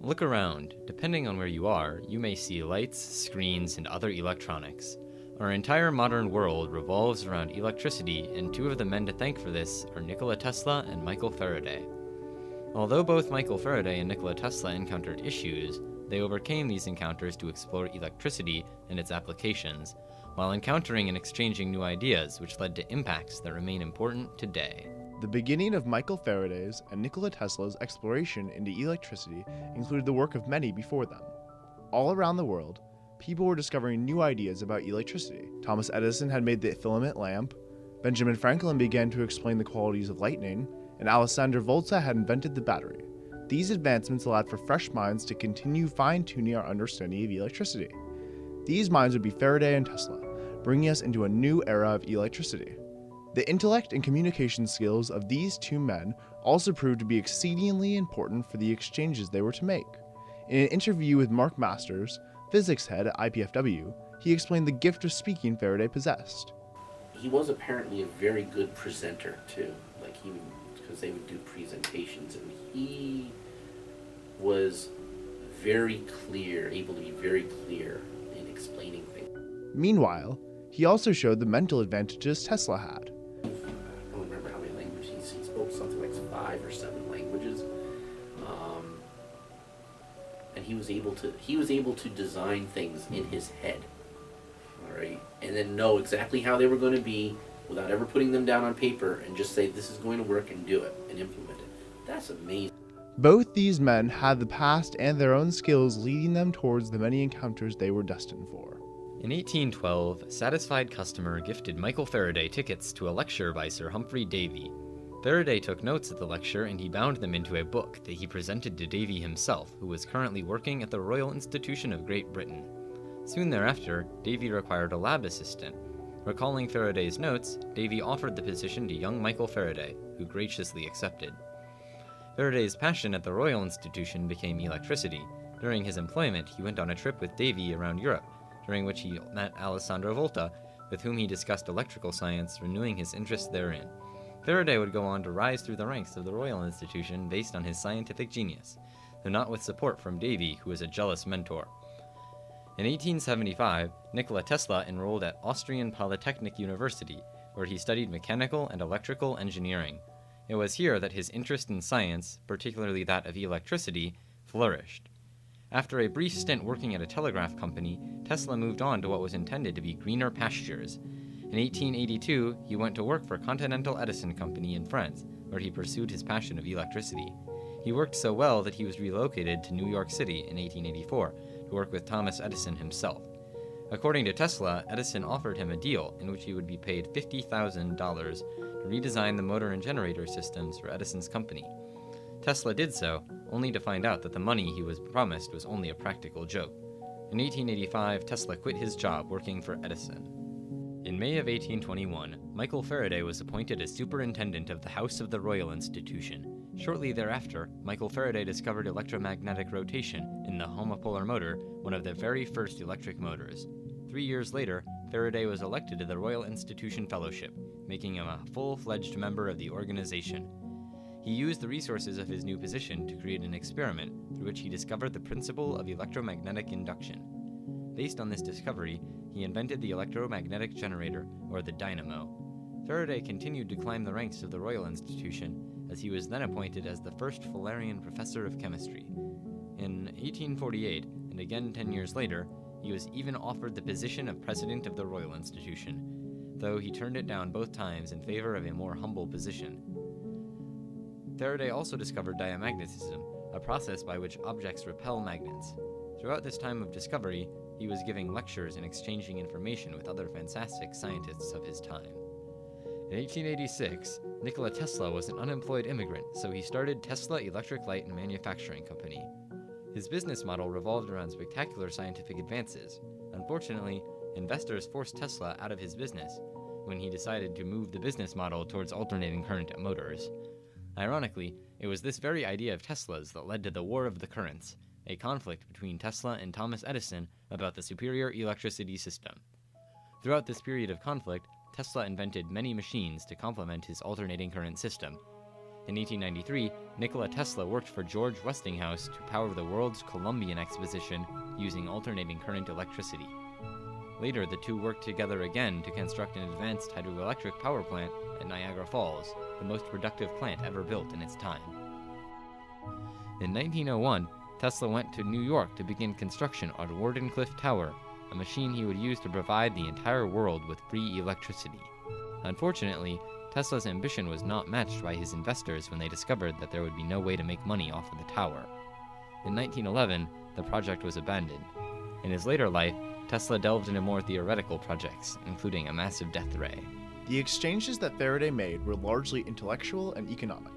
Look around. Depending on where you are, you may see lights, screens, and other electronics. Our entire modern world revolves around electricity, and two of the men to thank for this are Nikola Tesla and Michael Faraday. Although both Michael Faraday and Nikola Tesla encountered issues, they overcame these encounters to explore electricity and its applications, while encountering and exchanging new ideas which led to impacts that remain important today. The beginning of Michael Faraday's and Nikola Tesla's exploration into electricity included the work of many before them. All around the world, people were discovering new ideas about electricity. Thomas Edison had made the filament lamp, Benjamin Franklin began to explain the qualities of lightning, and Alessandro Volta had invented the battery. These advancements allowed for fresh minds to continue fine-tuning our understanding of electricity. These minds would be Faraday and Tesla, bringing us into a new era of electricity. The intellect and communication skills of these two men also proved to be exceedingly important for the exchanges they were to make. In an interview with Mark Masters, physics head at IPFW, he explained the gift of speaking Faraday possessed. He was apparently a very good presenter too, because they would do presentations, and he was very clear, able to be very clear in explaining things. Meanwhile, he also showed the mental advantages Tesla had. I don't remember how many languages he spoke, something like 5 or 7 languages, and he was able to design things in his head, all right, and then know exactly how they were going to be without ever putting them down on paper, and just say this is going to work and do it and implement it. That's amazing. Both these men had the past and their own skills leading them towards the many encounters they were destined for. In 1812, a satisfied customer gifted Michael Faraday tickets to a lecture by Sir Humphrey Davy. Faraday took notes at the lecture, and he bound them into a book that he presented to Davy himself, who was currently working at the Royal Institution of Great Britain. Soon thereafter, Davy required a lab assistant. Recalling Faraday's notes, Davy offered the position to young Michael Faraday, who graciously accepted. Faraday's passion at the Royal Institution became electricity. During his employment, he went on a trip with Davy around Europe, during which he met Alessandro Volta, with whom he discussed electrical science, renewing his interest therein. Faraday would go on to rise through the ranks of the Royal Institution based on his scientific genius, though not with support from Davy, who was a jealous mentor. In 1875, Nikola Tesla enrolled at Austrian Polytechnic University, where he studied mechanical and electrical engineering. It was here that his interest in science, particularly that of electricity, flourished. After a brief stint working at a telegraph company, Tesla moved on to what was intended to be greener pastures. In 1882, he went to work for Continental Edison Company in France, where he pursued his passion of electricity. He worked so well that he was relocated to New York City in 1884 to work with Thomas Edison himself. According to Tesla, Edison offered him a deal in which he would be paid $50,000 to redesign the motor and generator systems for Edison's company. Tesla did so, only to find out that the money he was promised was only a practical joke. In 1885, Tesla quit his job working for Edison. In May of 1821, Michael Faraday was appointed as superintendent of the House of the Royal Institution. Shortly thereafter, Michael Faraday discovered electromagnetic rotation in the homopolar motor, one of the very first electric motors. 3 years later, Faraday was elected to the Royal Institution Fellowship, making him a full-fledged member of the organization. He used the resources of his new position to create an experiment through which he discovered the principle of electromagnetic induction. Based on this discovery, he invented the electromagnetic generator, or the dynamo. Faraday continued to climb the ranks of the Royal Institution, as he was then appointed as the first Fullerian professor of chemistry. In 1848, and again 10 years later, he was even offered the position of president of the Royal Institution, though he turned it down both times in favor of a more humble position. Faraday also discovered diamagnetism, a process by which objects repel magnets. Throughout this time of discovery, he was giving lectures and exchanging information with other fantastic scientists of his time. In 1886, Nikola Tesla was an unemployed immigrant, so he started Tesla Electric Light and Manufacturing Company. His business model revolved around spectacular scientific advances. Unfortunately, investors forced Tesla out of his business when he decided to move the business model towards alternating current motors. Ironically, it was this very idea of Tesla's that led to the War of the Currents, a conflict between Tesla and Thomas Edison about the superior electricity system. Throughout this period of conflict, Tesla invented many machines to complement his alternating current system. In 1893, Nikola Tesla worked for George Westinghouse to power the world's Columbian Exposition using alternating current electricity. Later, the two worked together again to construct an advanced hydroelectric power plant at Niagara Falls, the most productive plant ever built in its time. In 1901, Tesla went to New York to begin construction on Wardenclyffe Tower, a machine he would use to provide the entire world with free electricity. Unfortunately, Tesla's ambition was not matched by his investors when they discovered that there would be no way to make money off of the tower. In 1911, the project was abandoned. In his later life, Tesla delved into more theoretical projects, including a massive death ray. The exchanges that Faraday made were largely intellectual and economic.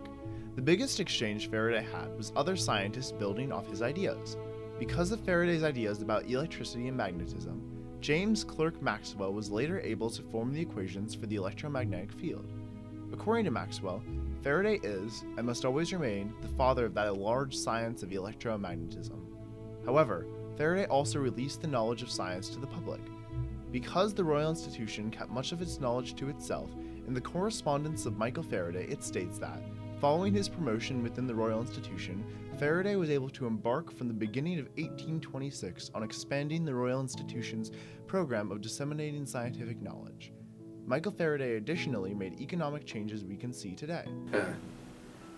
The biggest exchange Faraday had was other scientists building off his ideas. Because of Faraday's ideas about electricity and magnetism, James Clerk Maxwell was later able to form the equations for the electromagnetic field. According to Maxwell, Faraday is, and must always remain, the father of that large science of electromagnetism. However, Faraday also released the knowledge of science to the public. Because the Royal Institution kept much of its knowledge to itself, in the correspondence of Michael Faraday it states that, following his promotion within the Royal Institution, Faraday was able to embark from the beginning of 1826 on expanding the Royal Institution's program of disseminating scientific knowledge. Michael Faraday additionally made economic changes we can see today.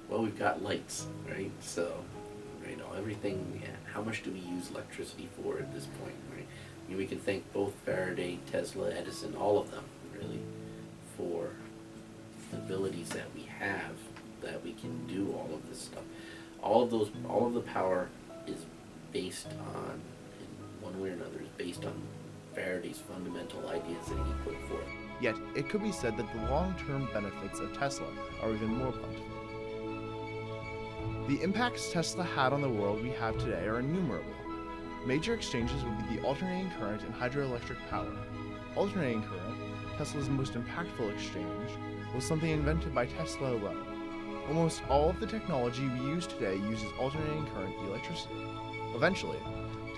Well, we've got lights, right? So, everything, how much do we use electricity for at this point, right? I mean, we can thank both Faraday, Tesla, Edison, all of them, really, for the abilities that we have, that we can do all of this stuff. All of the power is based on, in one way or another, is based on Faraday's fundamental ideas that he put forth. Yet, it could be said that the long-term benefits of Tesla are even more plentiful. The impacts Tesla had on the world we have today are innumerable. Major exchanges would be the alternating current and hydroelectric power. Alternating current, Tesla's most impactful exchange, was something invented by Tesla alone. Almost all of the technology we use today uses alternating current electricity. Eventually,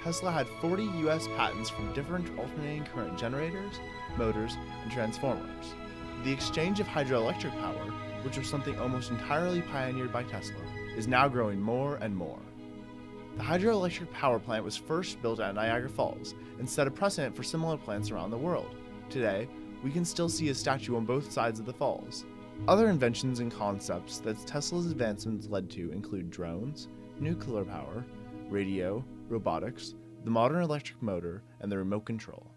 Tesla had 40 US patents for different alternating current generators, motors, and transformers. The exchange of hydroelectric power, which was something almost entirely pioneered by Tesla, is now growing more and more. The hydroelectric power plant was first built at Niagara Falls and set a precedent for similar plants around the world. Today, we can still see a statue on both sides of the falls. Other inventions and concepts that Tesla's advancements led to include drones, nuclear power, radio, robotics, the modern electric motor, and the remote control.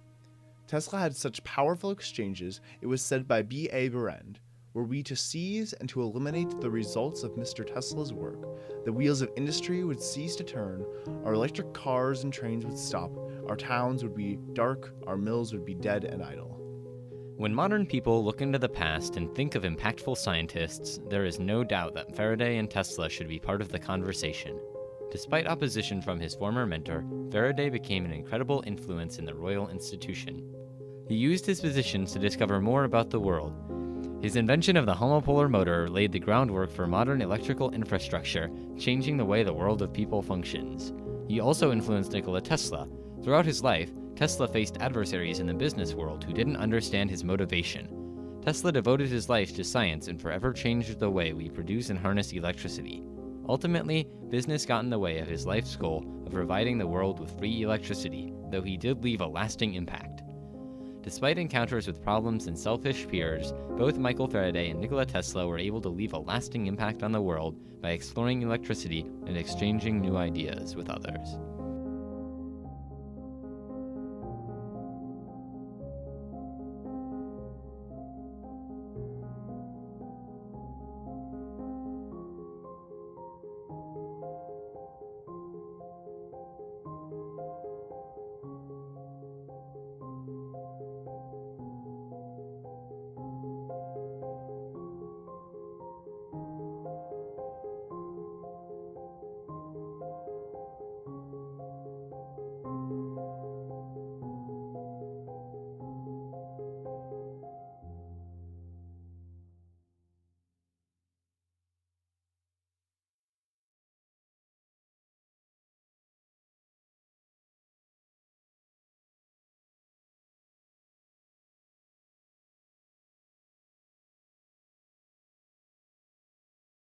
Tesla had such powerful exchanges, it was said by B.A. Berend, were we to seize and to eliminate the results of Mr. Tesla's work, the wheels of industry would cease to turn, our electric cars and trains would stop, our towns would be dark, our mills would be dead and idle. When modern people look into the past and think of impactful scientists, there is no doubt that Faraday and Tesla should be part of the conversation. Despite opposition from his former mentor, Faraday became an incredible influence in the Royal Institution. He used his positions to discover more about the world. His invention of the homopolar motor laid the groundwork for modern electrical infrastructure, changing the way the world of people functions. He also influenced Nikola Tesla. Throughout his life, Tesla faced adversaries in the business world who didn't understand his motivation. Tesla devoted his life to science and forever changed the way we produce and harness electricity. Ultimately, business got in the way of his life's goal of providing the world with free electricity, though he did leave a lasting impact. Despite encounters with problems and selfish peers, both Michael Faraday and Nikola Tesla were able to leave a lasting impact on the world by exploring electricity and exchanging new ideas with others.